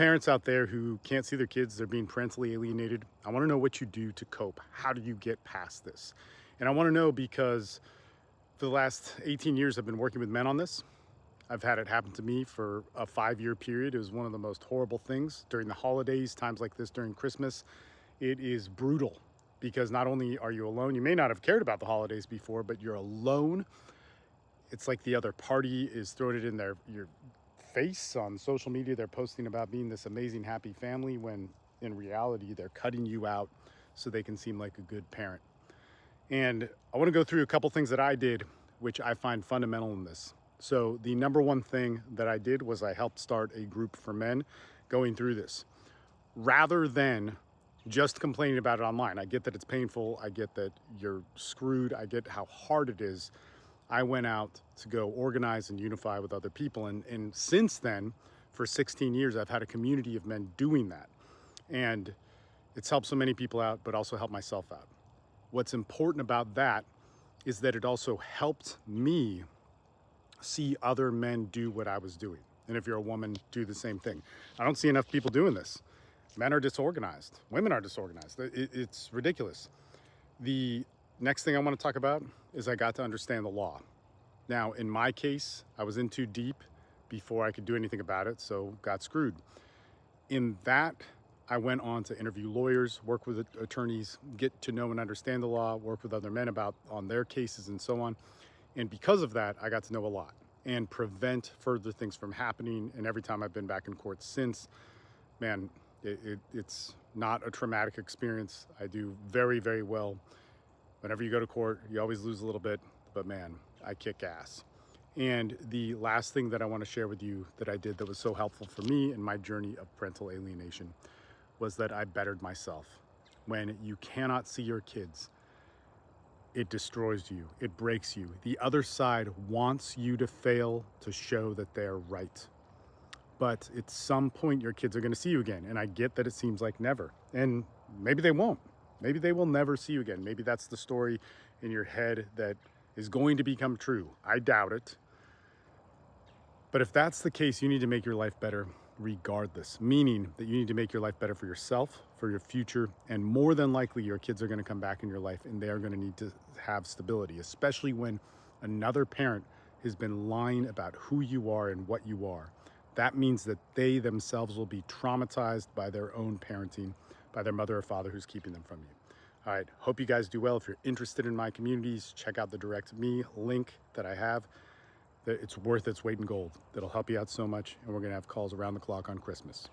Parents out there who can't see their kids, they're being parentally alienated. I want to know what you do to cope. How do you get past this? And I want to know because for the last 18 years, I've been working with men on this. I've had it happen to me for a 5-year period. It was one of the most horrible things during the holidays, times like this during Christmas. It is brutal because not only are you alone, you may not have cared about the holidays before, but you're alone. It's like the other party is throwing it in your face on social media. They're posting about being this amazing, happy family when in reality, they're cutting you out so they can seem like a good parent. And I want to go through a couple things that I did, which I find fundamental in this. So the number one thing that I did was I helped start a group for men going through this rather than just complaining about it online. I get that it's painful. I get that you're screwed. I get how hard it is. I went out to go organize and unify with other people. And since then, for 16 years, I've had a community of men doing that. And it's helped so many people out, but also helped myself out. What's important about that is that it also helped me see other men do what I was doing. And if you're a woman, do the same thing. I don't see enough people doing this. Men are disorganized. Women are disorganized. It's ridiculous. The next thing I want to talk about is I got to understand the law. Now, in my case, I was in too deep before I could do anything about it, so got screwed. In that, I went on to interview lawyers, work with attorneys, get to know and understand the law, work with other men on their cases and so on. And because of that, I got to know a lot and prevent further things from happening. And every time I've been back in court since, man, it's not a traumatic experience. I do very, very well. Whenever you go to court, you always lose a little bit, but man, I kick ass. And the last thing that I want to share with you that I did that was so helpful for me in my journey of parental alienation was that I bettered myself. When you cannot see your kids, it destroys you, it breaks you. The other side wants you to fail to show that they're right. But at some point, your kids are going to see you again. And I get that it seems like never. And maybe they won't. Maybe they will never see you again. Maybe that's the story in your head that is going to become true. I doubt it. But if that's the case, you need to make your life better regardless, meaning that you need to make your life better for yourself, for your future, and more than likely your kids are going to come back in your life and they are going to need to have stability, especially when another parent has been lying about who you are and what you are. That means that they themselves will be traumatized by their own parenting, by their mother or father who's keeping them from you. All right, hope you guys do well. If you're interested in my communities, check out the Direct Me link that I have. It's worth its weight in gold. That'll help you out so much, and we're gonna have calls around the clock on Christmas.